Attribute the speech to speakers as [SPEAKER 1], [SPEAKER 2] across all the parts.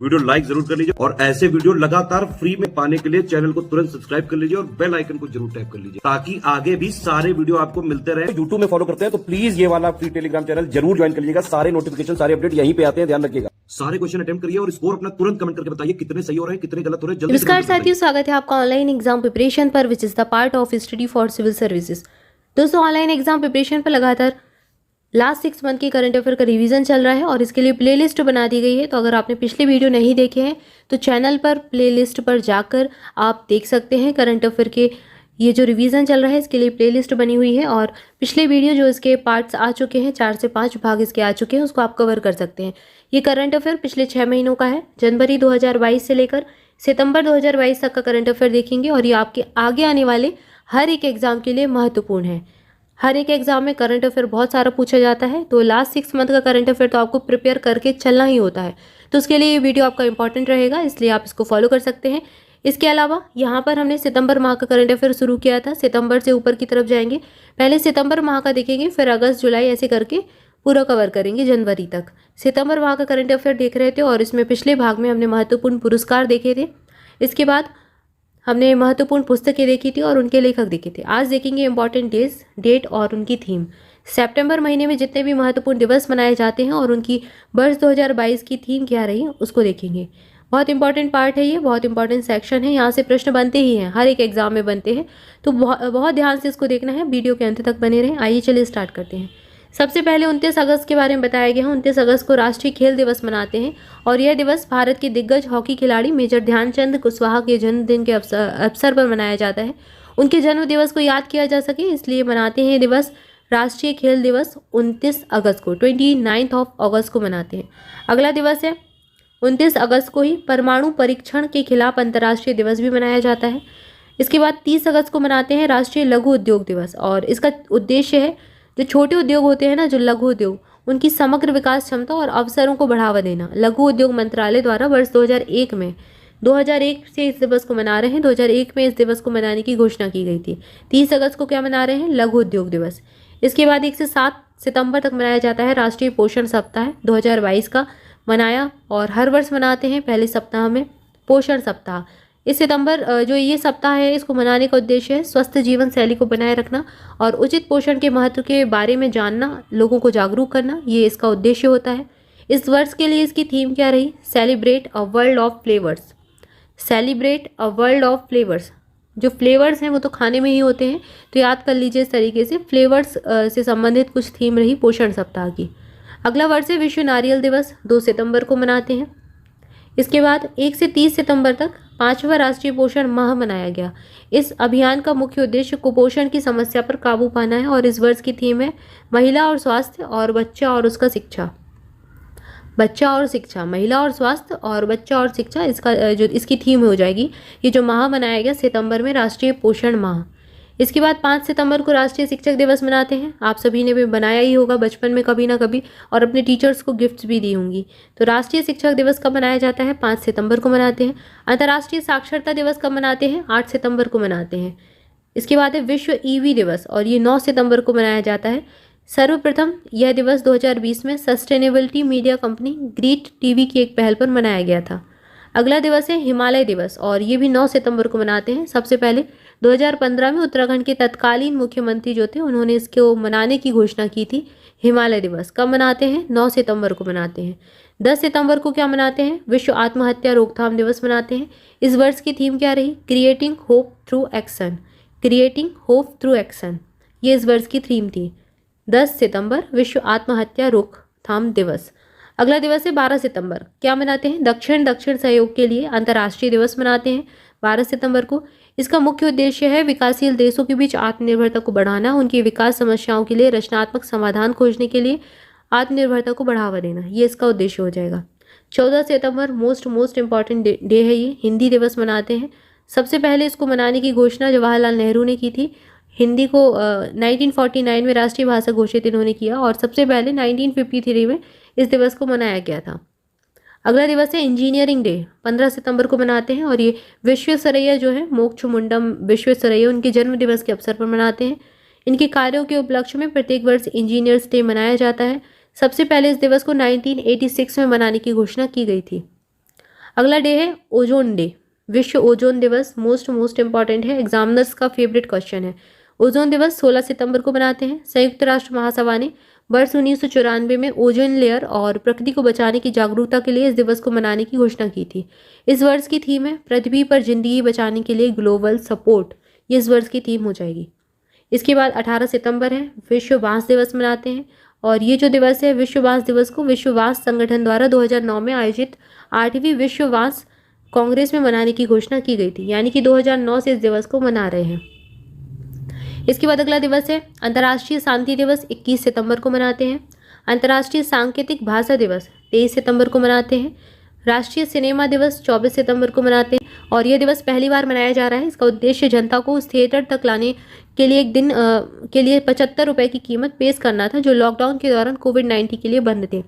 [SPEAKER 1] Video like जरूर कर लीजिए और ऐसे वीडियो लगातार फ्री में पाने के लिए चैनल को तुरंत सब्सक्राइब कर लीजिए और बेल आइकन को जरूर टैप कर लीजिए ताकि आगे भी सारे वीडियो आपको मिलते रहे। यूट्यूब में फॉलो करते हैं तो प्लीज ये वाला फ्री टेलीग्राम चैनल जरूर ज्वाइन कर लीजिएगा। सारे नोटिफिकेशन सारे अपडेट यहीं पे आते हैं, ध्यान रखिएगा। सारे क्वेश्चन अटेम्प्ट करिए और स्कोर अपना तुरंत कमेंट करके बताइए कितने सही हो रहे हैं कितने गलत हो रहे हैं। जल्दी
[SPEAKER 2] नमस्कार साथियों, स्वागत है आपका ऑनलाइन एग्जाम प्रिपरेशन पर which is the part of study for civil services. दोस्तों, ऑनलाइन एग्जाम प्रिपरेशन पर लगातार लास्ट 6 मंथ के करंट अफेयर का रिवीजन चल रहा है और इसके लिए प्लेलिस्ट बना दी गई है। तो अगर आपने पिछले वीडियो नहीं देखे हैं तो चैनल पर प्लेलिस्ट पर जाकर आप देख सकते हैं। करंट अफेयर के ये जो रिवीजन चल रहा है इसके लिए प्लेलिस्ट बनी हुई है और पिछले वीडियो जो इसके पार्ट्स आ चुके हैं, 4 से 5 भाग इसके आ चुके हैं, उसको आप कवर कर सकते हैं। ये करंट अफेयर पिछले 6 महीनों का है। जनवरी 2022 से लेकर सितंबर 2022 तक का करंट अफेयर देखेंगे और ये आपके आगे आने वाले हर एक एग्जाम के लिए महत्वपूर्ण है। हर एक एग्जाम में करंट अफेयर बहुत सारा पूछा जाता है, तो लास्ट 6 मंथ का करंट अफेयर तो आपको प्रिपेयर करके चलना ही होता है। तो उसके लिए ये वीडियो आपका इंपॉर्टेंट रहेगा, इसलिए आप इसको फॉलो कर सकते हैं। इसके अलावा यहाँ पर हमने सितंबर माह का करंट अफेयर शुरू किया था। सितंबर से ऊपर की तरफ जाएंगे, पहले सितंबर माह का देखेंगे, फिर अगस्त जुलाई ऐसे करके पूरा कवर करेंगे जनवरी तक। सितंबर माह का करंट अफेयर देख रहे थे और इसमें पिछले भाग में हमने महत्वपूर्ण पुरस्कार देखे थे। इसके बाद हमने महत्वपूर्ण पुस्तकें देखी थी और उनके लेखक देखे थे। आज देखेंगे इंपॉर्टेंट डेट और उनकी थीम। सितंबर महीने में जितने भी महत्वपूर्ण दिवस मनाए जाते हैं और उनकी वर्ष 2022 की थीम क्या रही उसको देखेंगे। बहुत इंपॉर्टेंट पार्ट है ये, बहुत इंपॉर्टेंट सेक्शन है। यहाँ से प्रश्न बनते ही हैं, हर एक एग्जाम में बनते हैं, तो बहुत ध्यान से इसको देखना है। वीडियो के अंत तक बने रहें। आइए चलिए स्टार्ट करते हैं। सबसे पहले 29 अगस्त के बारे में बताया गया है। 29 अगस्त को राष्ट्रीय खेल दिवस मनाते हैं और यह दिवस भारत के दिग्गज हॉकी खिलाड़ी मेजर ध्यानचंद कुशवाहा के जन्मदिन के अवसर पर मनाया जाता है। उनके जन्म दिवस को याद किया जा सके इसलिए मनाते हैं। दिवस राष्ट्रीय खेल दिवस 29 अगस्त को 29 अगस्त को मनाते हैं। अगला दिवस है 29 अगस्त को ही परमाणु परीक्षण के खिलाफ अंतर्राष्ट्रीय दिवस भी मनाया जाता है। इसके बाद 30 अगस्त को मनाते हैं राष्ट्रीय लघु उद्योग दिवस और इसका उद्देश्य है जो छोटे उद्योग होते हैं ना, जो लघु उद्योग, उनकी समग्र विकास क्षमता और अवसरों को बढ़ावा देना। लघु उद्योग मंत्रालय द्वारा वर्ष 2001 से इस दिवस को मना रहे हैं। 2001 में इस दिवस को मनाने की घोषणा की गई थी। 30 अगस्त को क्या मना रहे हैं? लघु उद्योग दिवस। इसके बाद 1 से 7 सितंबर तक मनाया जाता है राष्ट्रीय पोषण सप्ताह 2022 का मनाया और हर वर्ष मनाते हैं पहले सप्ताह में पोषण सप्ताह। इस सितंबर जो ये सप्ताह है इसको मनाने का उद्देश्य है स्वस्थ जीवन शैली को बनाए रखना और उचित पोषण के महत्व के बारे में जानना, लोगों को जागरूक करना, ये इसका उद्देश्य होता है। इस वर्ष के लिए इसकी थीम क्या रही? Celebrate a world of flavours. Celebrate a world of flavours. जो फ्लेवर्स हैं वो तो खाने में ही होते हैं, तो याद कर लीजिए इस तरीके से। फ्लेवर्स से संबंधित कुछ थीम रही पोषण सप्ताह की। अगला वर्ष है विश्व नारियल दिवस, 2 सितंबर को मनाते हैं। इसके बाद 1 से 30 सितंबर तक 5वां राष्ट्रीय पोषण माह मनाया गया। इस अभियान का मुख्य उद्देश्य कुपोषण की समस्या पर काबू पाना है और इस वर्ष की थीम है महिला और स्वास्थ्य और बच्चा और उसका शिक्षा। बच्चा और शिक्षा, महिला और स्वास्थ्य और बच्चा और शिक्षा, इसका जो इसकी थीम हो जाएगी। ये जो माह मनाया गया सितंबर में, राष्ट्रीय पोषण माह। इसके बाद 5 सितंबर को राष्ट्रीय शिक्षक दिवस मनाते हैं। आप सभी ने भी बनाया ही होगा बचपन में कभी ना कभी और अपने टीचर्स को गिफ्ट्स भी दी होंगी। तो राष्ट्रीय शिक्षक दिवस कब मनाया जाता है? 5 सितंबर को मनाते हैं। अंतर्राष्ट्रीय साक्षरता दिवस कब मनाते हैं? 8 सितंबर को मनाते हैं। इसके बाद है विश्व ईवी दिवस और ये 9 सितंबर को मनाया जाता है। सर्वप्रथम यह दिवस 2020 में sustainability media company greet TV की एक पहल पर मनाया गया था। अगला दिवस है हिमालय दिवस और ये भी 9 सितंबर को मनाते हैं। सबसे पहले 2015 में उत्तराखंड के तत्कालीन मुख्यमंत्री जो थे उन्होंने इसको मनाने की घोषणा की थी। हिमालय दिवस कब मनाते हैं? 9 सितंबर को मनाते हैं। 10 सितंबर को क्या मनाते हैं? विश्व आत्महत्या रोकथाम दिवस मनाते हैं। इस वर्ष की थीम क्या रही? Creating hope through action. Creating hope through action, ये इस वर्ष की थीम थी। 10 सितंबर विश्व आत्महत्या रोकथाम दिवस। अगला दिवस है 12 सितंबर। क्या मनाते हैं? दक्षिण सहयोग के लिए अंतर्राष्ट्रीय दिवस मनाते हैं 12 सितंबर को। इसका मुख्य उद्देश्य है विकासशील देशों के बीच आत्मनिर्भरता को बढ़ाना, उनकी विकास समस्याओं के लिए रचनात्मक समाधान खोजने के लिए आत्मनिर्भरता को बढ़ावा देना, ये इसका उद्देश्य हो जाएगा। 14 सितंबर मोस्ट इंपॉर्टेंट डे है, ये हिंदी दिवस मनाते हैं। सबसे पहले इसको मनाने की घोषणा जवाहरलाल नेहरू ने की थी। हिंदी को 1949 में राष्ट्रीय भाषा घोषित इन्होंने किया और सबसे पहले 1953 में इस दिवस को मनाया गया था। अगला दिवस है इंजीनियरिंग डे, 15 सितंबर को मनाते हैं और ये विश्वेश्वरैया जो है मोक्षमुंडम विश्वेश्वरैया उनके जन्म दिवस के अवसर पर मनाते हैं। इनके कार्यों के उपलक्ष्य में प्रत्येक वर्ष इंजीनियर्स डे मनाया जाता है। सबसे पहले इस दिवस को 1986 में मनाने की घोषणा की गई थी। अगला डे है ओजोन डे, विश्व ओजोन दिवस। मोस्ट इंपॉर्टेंट है, एग्जामिनर्स का फेवरेट क्वेश्चन है। ओजोन दिवस 16 सितंबर को मनाते हैं। संयुक्त राष्ट्र महासभा ने वर्ष 1994 में ओजोन लेयर और प्रकृति को बचाने की जागरूकता के लिए इस दिवस को मनाने की घोषणा की थी। इस वर्ष की थीम है पृथ्वी पर जिंदगी बचाने के लिए ग्लोबल सपोर्ट, ये इस वर्ष की थीम हो जाएगी। इसके बाद 18 सितंबर है, विश्व बांस दिवस मनाते हैं। और ये जो दिवस है विश्व बांस दिवस को विश्व बांस संगठन द्वारा 2009 में आयोजित 8वीं विश्व बांस कांग्रेस में मनाने की घोषणा की गई थी, यानी कि 2009 से इस दिवस को मना रहे हैं। इसके बाद अगला दिवस है अंतर्राष्ट्रीय शांति दिवस, 21 सितंबर को मनाते हैं। अंतर्राष्ट्रीय सांकेतिक भाषा दिवस 23 सितंबर को मनाते हैं। राष्ट्रीय सिनेमा दिवस 24 सितंबर को मनाते हैं और यह दिवस पहली बार मनाया जा रहा है। इसका उद्देश्य जनता को उस थिएटर तक लाने के लिए एक दिन के लिए 75 रुपये की कीमत पेश करना था, जो लॉकडाउन के दौरान कोविड-19 के लिए बंद थे।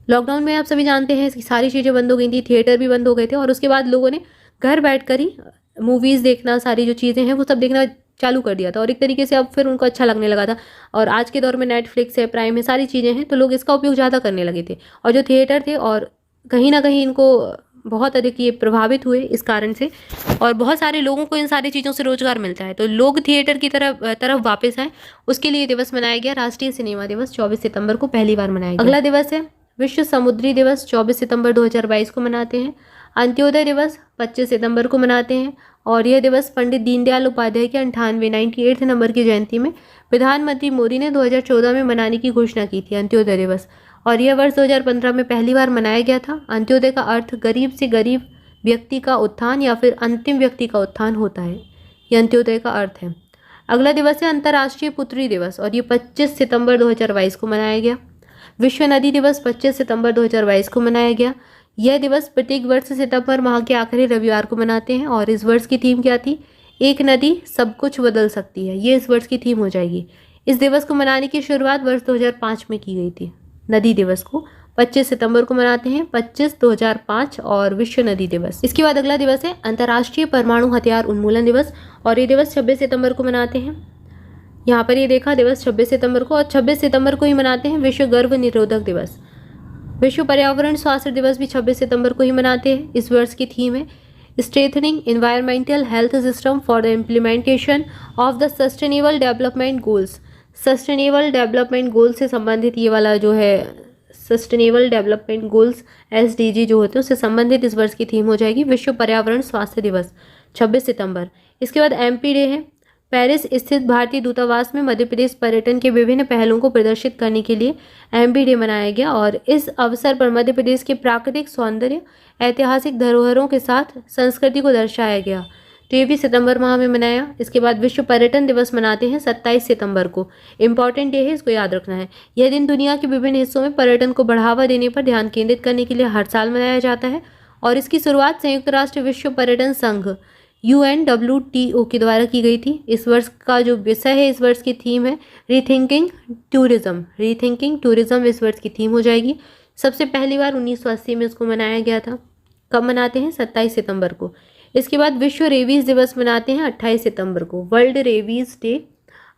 [SPEAKER 2] लॉकडाउन में आप सभी जानते हैं सारी चीज़ें बंद हो गई थी, थिएटर भी बंद हो गए थे और उसके बाद लोगों ने घर बैठकर ही मूवीज़ देखना, सारी जो चीज़ें हैं वो सब देखना चालू कर दिया था और एक तरीके से अब फिर उनको अच्छा लगने लगा था। और आज के दौर में नेटफ्लिक्स है, प्राइम है, सारी चीज़ें हैं, तो लोग इसका उपयोग ज़्यादा करने लगे थे। और जो थिएटर थे और कहीं ना कहीं इनको बहुत अधिक ये प्रभावित हुए इस कारण से, और बहुत सारे लोगों को इन सारी चीज़ों से रोजगार मिलता है, तो लोग थिएटर की तरफ वापस आए, उसके लिए दिवस मनाया गया। राष्ट्रीय सिनेमा दिवस 24 सितंबर को पहली बार मनाया गया। अगला दिवस है विश्व समुद्री दिवस, 24 सितंबर 2022 को मनाते हैं। अंत्योदय दिवस 25 सितंबर को मनाते हैं और यह दिवस पंडित दीनदयाल उपाध्याय के 98 नंबर की जयंती में प्रधानमंत्री मोदी ने 2014 में मनाने की घोषणा की थी, अंत्योदय दिवस। और यह वर्ष 2015 में पहली बार मनाया गया था। अंत्योदय का अर्थ गरीब से गरीब व्यक्ति का उत्थान या फिर अंतिम व्यक्ति का उत्थान होता है, यह अंत्योदय का अर्थ है। अगला दिवस है अंतर्राष्ट्रीय पुत्री दिवस और ये 25 सितंबर 2022 को मनाया गया। विश्व नदी दिवस 25 सितंबर 2022 को मनाया गया। यह दिवस प्रत्येक वर्ष सितंबर माह के आखिरी रविवार को मनाते हैं और इस वर्ष की थीम क्या थी? एक नदी सब कुछ बदल सकती है, ये इस वर्ष की थीम हो जाएगी। इस दिवस को मनाने की शुरुआत वर्ष 2005 में की गई थी। नदी दिवस को 25 सितंबर को मनाते हैं, 25 2005 और विश्व नदी दिवस। इसके बाद अगला दिवस है अंतर्राष्ट्रीय परमाणु हथियार उन्मूलन दिवस और ये दिवस 26 सितंबर को मनाते हैं। यहाँ पर ये देखा दिवस 26 सितंबर को, और 26 सितंबर को ही मनाते हैं विश्व गर्भ निरोधक दिवस। विश्व पर्यावरण स्वास्थ्य दिवस भी 26 सितंबर को ही मनाते हैं। इस वर्ष की थीम है strengthening environmental health system for the implementation of the sustainable development goals. Sustainable development goal से संबंधित ये वाला जो है सस्टेनेबल डेवलपमेंट गोल्स SDG जो होते हैं उससे संबंधित इस वर्ष की थीम हो जाएगी विश्व पर्यावरण स्वास्थ्य दिवस 26 सितंबर। इसके बाद MP डे है। पेरिस स्थित भारतीय दूतावास में मध्य प्रदेश पर्यटन के विभिन्न पहलुओं को प्रदर्शित करने के लिए MP डे मनाया गया और इस अवसर पर मध्य प्रदेश के प्राकृतिक सौंदर्य, ऐतिहासिक धरोहरों के साथ संस्कृति को दर्शाया गया। तो ये भी सितंबर माह में मनाया। इसके बाद विश्व पर्यटन दिवस मनाते हैं 27 सितंबर को। इम्पॉर्टेंट डे है, इसको याद रखना है। यह दिन दुनिया के विभिन्न हिस्सों में पर्यटन को बढ़ावा देने पर ध्यान केंद्रित करने के लिए हर साल मनाया जाता है और इसकी शुरुआत संयुक्त राष्ट्र विश्व पर्यटन संघ UNWTO के द्वारा की गई थी। इस वर्ष का जो विषय है, इस वर्ष की थीम है रीथिंकिंग टूरिज्म। रीथिंकिंग टूरिज्म इस वर्ष की थीम हो जाएगी। सबसे पहली बार 1980 में इसको मनाया गया था। कब मनाते हैं? 27 सितंबर को। इसके बाद विश्व रेबीज दिवस मनाते हैं 28 सितंबर को। वर्ल्ड रेबीज डे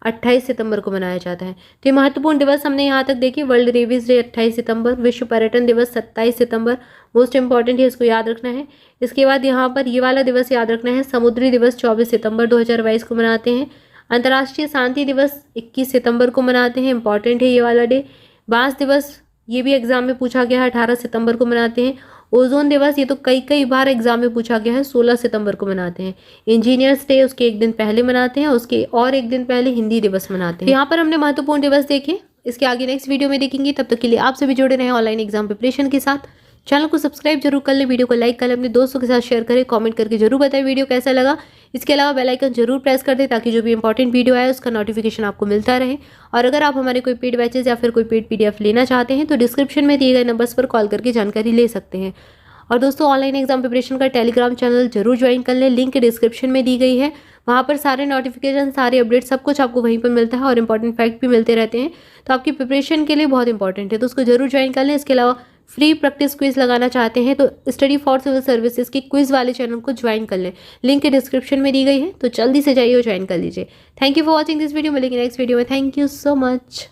[SPEAKER 2] 28 सितंबर को मनाया जाता है। तो ये महत्वपूर्ण दिवस हमने यहाँ तक देखे। वर्ल्ड रेबीज डे 28 सितंबर, विश्व पर्यटन दिवस 27 सितंबर, मोस्ट इंपॉर्टेंट है, इसको याद रखना है। इसके बाद यहाँ पर ये वाला दिवस याद रखना है, समुद्री दिवस 24 सितंबर 2022 को मनाते हैं। अंतर्राष्ट्रीय शांति दिवस 21 सितंबर को मनाते हैं, इंपॉर्टेंट है ये वाला डे। बांस दिवस, ये भी एग्जाम में पूछा गया है, 18 सितंबर को मनाते हैं। ओजोन दिवस, ये तो कई बार एग्जाम में पूछा गया है, 16 सितंबर को मनाते हैं। इंजीनियर्स डे उसके एक दिन पहले मनाते हैं, उसके और एक दिन पहले हिंदी दिवस मनाते हैं। यहाँ पर हमने महत्वपूर्ण दिवस देखे, इसके आगे नेक्स्ट वीडियो में देखेंगे। तब तक के लिए आप सभी जुड़े रहें ऑनलाइन एग्जाम प्रिपरेशन के साथ। चैनल को सब्सक्राइब जरूर कर ले, वीडियो को लाइक कर ले, अपने दोस्तों के साथ शेयर करें, कमेंट करके जरूर बताएं वीडियो कैसा लगा। इसके अलावा बेल आइकन जरूर प्रेस कर दें ताकि जो भी इंपॉर्टेंट वीडियो आए उसका नोटिफिकेशन आपको मिलता रहे। और अगर आप हमारे कोई पेड बैचेस या फिर कोई पेड PDF लेना चाहते हैं तो डिस्क्रिप्शन में दिए गए नंबर्स पर कॉल करके जानकारी ले सकते हैं। और दोस्तों, ऑनलाइन एग्जाम प्रिपरेशन का टेलीग्राम चैनल जरूर ज्वाइन कर लें, लिंक डिस्क्रिप्शन में दी गई है। वहाँ पर सारे नोटिफिकेशन, सारे अपडेट, सब कुछ आपको वहीं पर मिलता है और इंपॉर्टेंट फैक्ट भी मिलते रहते हैं, तो आपकी प्रिपरेशन के लिए बहुत इंपॉर्टेंट है, तो उसको जरूर ज्वाइन कर लें। इसके अलावा फ्री प्रैक्टिस क्विज लगाना चाहते हैं तो स्टडी फॉर सिविल सर्विसेज की क्विज वाले चैनल को ज्वाइन कर लें, लिंक डिस्क्रिप्शन में दी गई है, तो जल्दी से जाइए और ज्वाइन कर लीजिए। Thank you for watching this video. मिलेंगे नेक्स्ट वीडियो में। Thank you so much.